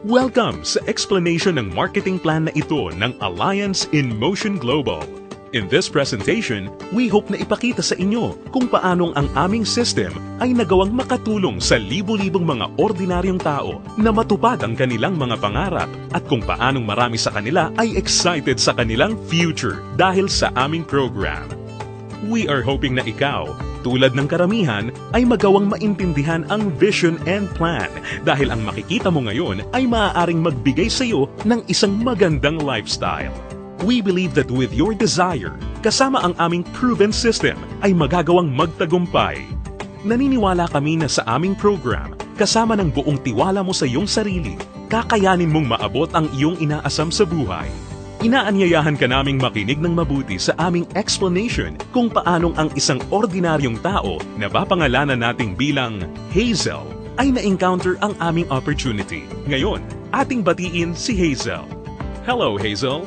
Welcome sa explanation ng marketing plan na ito ng Alliance in Motion Global. In this presentation, we hope na ipakita sa inyo kung paanong ang aming system ay nagawang makatulong sa libu-libong mga ordinaryong tao na matupad ang kanilang mga pangarap at kung paanong marami sa kanila ay excited sa kanilang future dahil sa aming program. We are hoping na ikaw, tulad ng karamihan, ay magawang maintindihan ang vision and plan dahil ang makikita mo ngayon ay maaaring magbigay sa iyo ng isang magandang lifestyle. We believe that with your desire, kasama ang aming proven system, ay magagawang magtagumpay. Naniniwala kami na sa aming program, kasama ng buong tiwala mo sa iyong sarili, kakayanin mong maabot ang iyong inaasam sa buhay. Inaanyayahan ka naming makinig ng mabuti sa aming explanation kung paanong ang isang ordinaryong tao na papangalanan nating bilang Hazel ay na-encounter ang aming opportunity. Ngayon, ating batiin si Hazel. Hello, Hazel!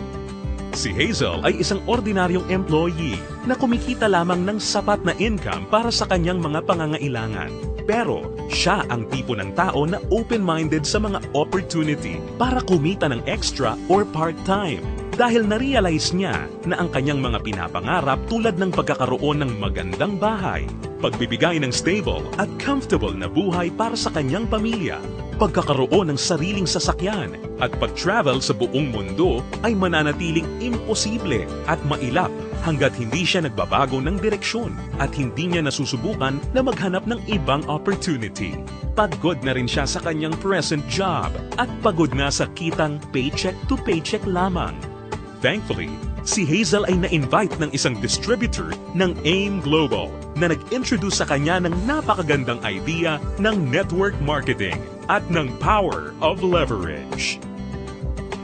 Si Hazel ay isang ordinaryong employee na kumikita lamang ng sapat na income para sa kanyang mga pangangailangan. Pero siya ang tipo ng tao na open-minded sa mga opportunity para kumita ng extra or part-time. Dahil na-realize niya na ang kanyang mga pinapangarap tulad ng pagkakaroon ng magandang bahay, pagbibigay ng stable at comfortable na buhay para sa kanyang pamilya, pagkakaroon ng sariling sasakyan at pag-travel sa buong mundo ay mananatiling imposible at mailap hanggat hindi siya nagbabago ng direksyon at hindi niya nasusubukan na maghanap ng ibang opportunity. Pagod na rin siya sa kanyang present job at pagod na sa kitang paycheck to paycheck lamang. Thankfully, si Hazel ay na-invite ng isang distributor ng AIM Global na nag-introduce sa kanya ng napakagandang idea ng network marketing at ng power of leverage.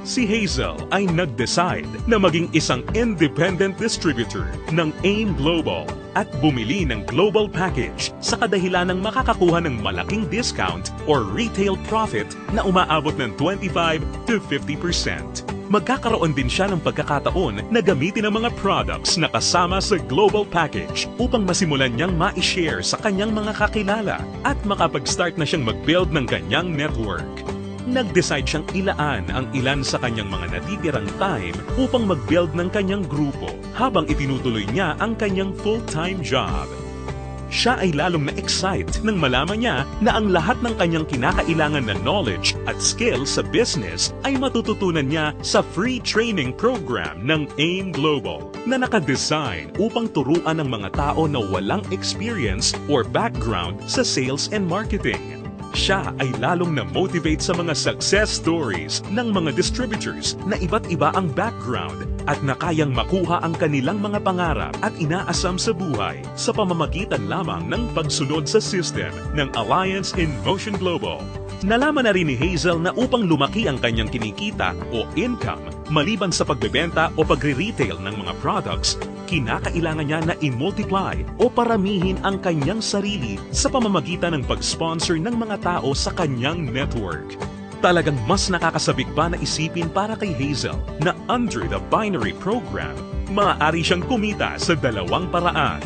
Si Hazel ay nag-decide na maging isang independent distributor ng AIM Global at bumili ng global package sa kadahilan ng makakakuha ng malaking discount or retail profit na umaabot ng 25 to 50%. Magkakaroon din siya ng pagkakataon na gamitin ang mga products na kasama sa global package upang masimulan niyang ma-share sa kanyang mga kakilala at makapag-start na siyang mag-build ng kanyang network. Nag-decide siyang ilaan ang ilan sa kanyang mga natitirang time upang mag-build ng kanyang grupo habang itinutuloy niya ang kanyang full-time job. Siya ay lalong na-excite nang malaman niya na ang lahat ng kanyang kinakailangan na knowledge at skill sa business ay matututunan niya sa free training program ng AIM Global na nakadesign upang turuan ang mga tao na walang experience or background sa sales and marketing. Siya ay lalong na-motivate sa mga success stories ng mga distributors na iba't iba ang background at na kayang makuha ang kanilang mga pangarap at inaasam sa buhay sa pamamagitan lamang ng pagsunod sa system ng Alliance in Motion Global. Nalaman na rin ni Hazel na upang lumaki ang kanyang kinikita o income maliban sa pagbebenta o pagre-retail ng mga products, kinakailangan niya na i-multiply o paramihin ang kanyang sarili sa pamamagitan ng pag-sponsor ng mga tao sa kanyang network. Talagang mas nakakasabik pa na isipin para kay Hazel na under the binary program, maaari siyang kumita sa dalawang paraan.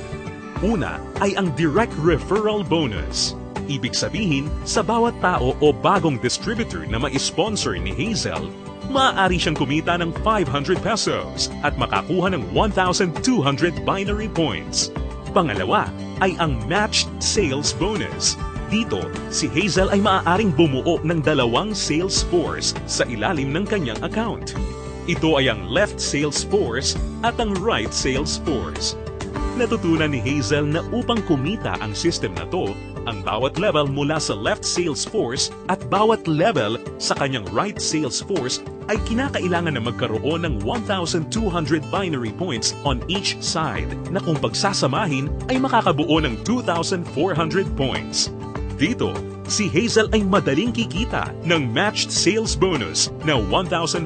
Una ay ang direct referral bonus. Ibig sabihin, sa bawat tao o bagong distributor na ma-sponsor ni Hazel, maaari siyang kumita ng 500 pesos at makakuha ng 1,200 binary points. Pangalawa ay ang matched sales bonus. Dito, si Hazel ay maaaring bumuo ng dalawang sales force sa ilalim ng kanyang account. Ito ay ang left sales force at ang right sales force. Natutunan ni Hazel na upang kumita ang system na to, ang bawat level mula sa left sales force at bawat level sa kanyang right sales force ay kinakailangan na magkaroon ng 1,200 binary points on each side na kung pagsasamahin ay makakabuo ng 2,400 points. Dito, si Hazel ay madaling kikita ng matched sales bonus na 1,500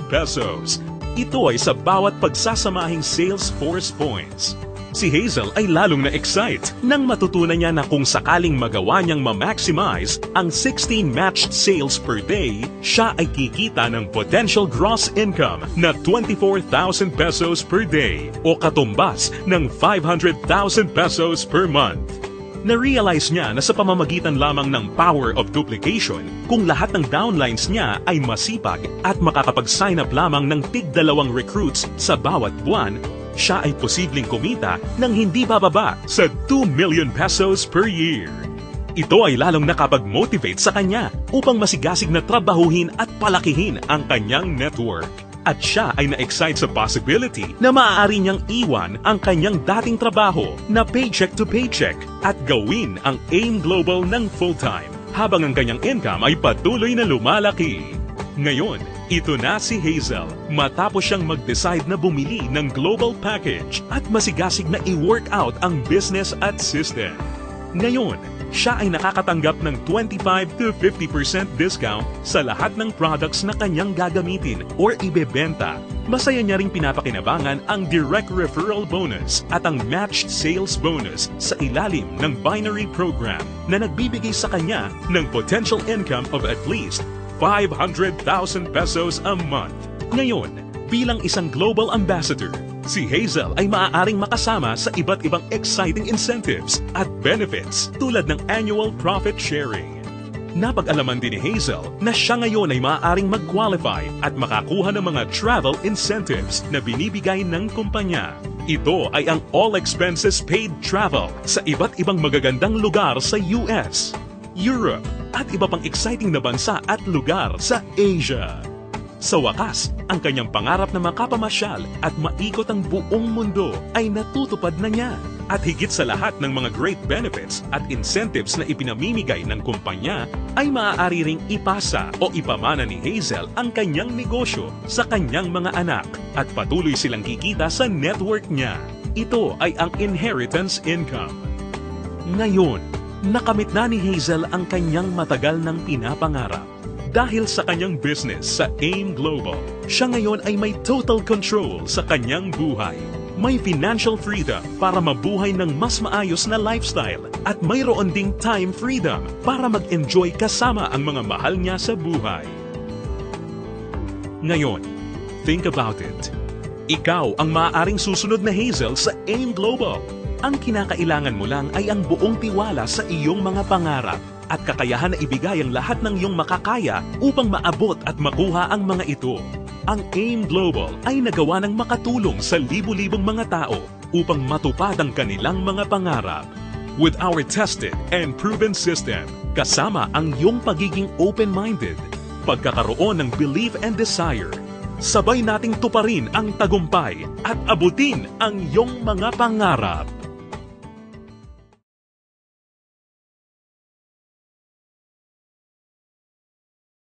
pesos. Ito ay sa bawat pagsasamahing sales force points. Si Hazel ay lalong na-excite nang matutunan niya na kung sakaling magawa niyang ma-maximize ang 16 matched sales per day, siya ay kikita ng potential gross income na 24,000 pesos per day o katumbas ng 500,000 pesos per month. Na-realize niya na sa pamamagitan lamang ng power of duplication, kung lahat ng downlines niya ay masipag at makakapag-sign up lamang ng tig-2 recruits sa bawat buwan, siya ay posibleng kumita ng hindi bababa sa 2 million pesos per year. Ito ay lalong nakapag-motivate sa kanya upang masigasig na trabahuhin at palakihin ang kanyang network. At siya ay na-excite sa possibility na maaari niyang iwan ang kanyang dating trabaho na paycheck to paycheck at gawin ang AIM Global ng full-time habang ang kanyang income ay patuloy na lumalaki. Ngayon, ito na si Hazel matapos siyang mag-decide na bumili ng global package at masigasig na i-work out ang business at system. Ngayon, siya ay nakakatanggap ng 25 to 50% discount sa lahat ng products na kanyang gagamitin or ibebenta. Masaya niya ring pinapakinabangan ang direct referral bonus at ang matched sales bonus sa ilalim ng binary program na nagbibigay sa kanya ng potential income of at least 500,000 pesos a month. Ngayon, bilang isang global ambassador, si Hazel ay maaaring makasama sa iba't ibang exciting incentives at benefits tulad ng annual profit sharing. Napag-alaman din ni Hazel na siya ngayon ay maaaring mag-qualify at makakuha ng mga travel incentives na binibigay ng kumpanya. Ito ay ang all expenses paid travel sa iba't ibang magagandang lugar sa US, Europe, at iba pang exciting na bansa at lugar sa Asia. Sa wakas, ang kanyang pangarap na makapamasyal at maikot ang buong mundo ay natutupad na niya. At higit sa lahat ng mga great benefits at incentives na ipinamimigay ng kumpanya, ay maaari ring ipasa o ipamana ni Hazel ang kanyang negosyo sa kanyang mga anak at patuloy silang kikita sa network niya. Ito ay ang inheritance income. Ngayon, nakamit na ni Hazel ang kanyang matagal ng pinapangarap. Dahil sa kanyang business sa AIM Global, siya ngayon ay may total control sa kanyang buhay. May financial freedom para mabuhay ng mas maayos na lifestyle at mayroon ding time freedom para mag-enjoy kasama ang mga mahal niya sa buhay. Ngayon, think about it. Ikaw ang maaaring susunod na Hazel sa AIM Global. Ang kinakailangan mo lang ay ang buong tiwala sa iyong mga pangarap at kakayahan na ibigay ang lahat ng iyong makakaya upang maabot at makuha ang mga ito. Ang AIM Global ay nagawa ng makatulong sa libu-libong mga tao upang matupad ang kanilang mga pangarap. With our tested and proven system, kasama ang iyong pagiging open-minded, pagkakaroon ng belief and desire, sabay nating tuparin ang tagumpay at abutin ang iyong mga pangarap.